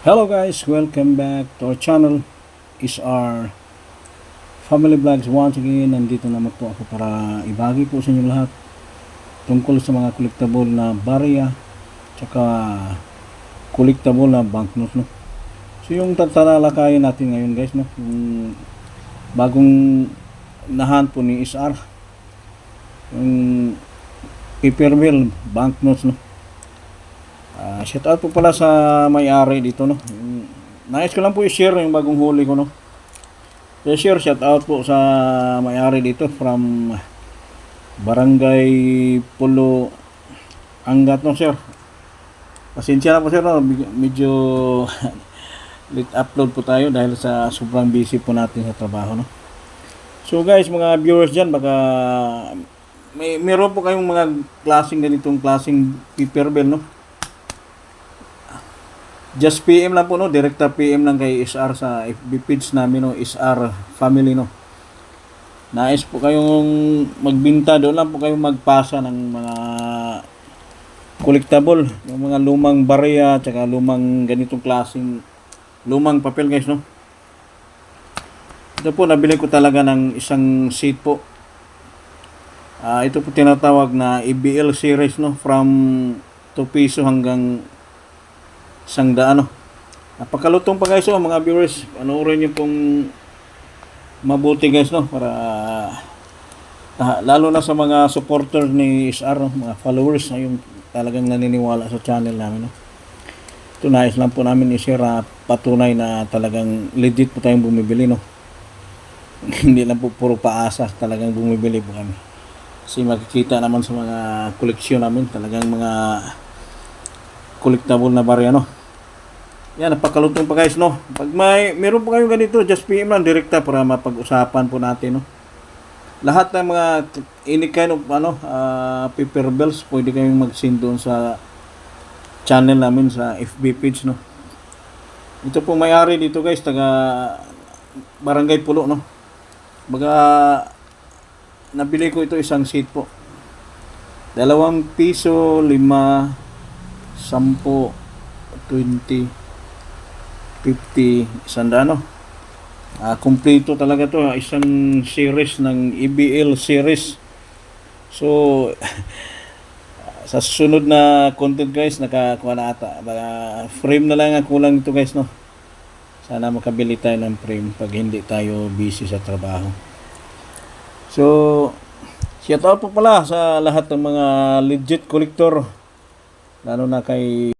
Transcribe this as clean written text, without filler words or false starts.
Hello guys, welcome back to our channel. Is our family vlogs once again. Nandito naman po ako para ibagi po sa inyo lahat tungkol sa mga collectible na barya tsaka collectible na banknote, no? So yung tatalakayin natin ngayon guys, no, yung bagong nahan po ni SR, yung paper bill banknotes, no. Shout out po pala sa may-ari dito, no. Nais ko lang po i-share yung bagong huli ko, no. So, shout out po sa may-ari dito from Barangay Pulo Angat, no, sir. Pasensya na po, sir, no? Medyo late upload po tayo dahil sa sobrang busy po natin sa trabaho, no. So guys, mga viewers dyan, baka meron po kayong mga ganitong klaseng paper bill, no. Just PM lang po, no, direkta PM lang kay SR sa FB page namin, no, SR family, no. Nais po kayong magbinta, doon lang po kayong magpasa ng mga collectible, yung mga lumang barya, tsaka lumang ganitong klaseng lumang papel guys, no. Ito po, nabili ko talaga ng isang seat po. Ito po tinatawag na EBL series, no, from 2 piso hanggang 100, no. Napakalutong pa guys, oh, mga viewers. Panoorin niyo pong mabuti guys, no, para lalo na sa mga supporters ni SR, no, mga followers na yung talagang naniniwala sa channel namin, no. Ito, nais lang po namin i-share, patunay na talagang legit po tayong bumibili, no. Hindi lang po puro paasa, talagang bumibili po kami. Kasi makikita naman sa mga koleksyon namin, talagang mga collectible na barya, no. Yan, napakalutong pa guys, no. Pag meron po kayong ganito, just PM lang direkta para mapag-usapan po natin, no. Lahat ng mga any kind of paper bills, pwede kayong mag-send doon sa channel namin sa FB page, no. Ito po may-ari dito guys, taga Barangay Pulo, no. Baga nabili ko ito isang seat po. 2 piso, 5, 10, 20, 50, 100, no. Kompleto talaga to, isang series ng EBL series. So sa susunod na content guys, nakakuha na ata. Frame na lang ang kulang ito guys, no. Sana makabili tayo ng frame pag hindi tayo busy sa trabaho. So shout out po pala sa lahat ng mga legit collector, lalo na kay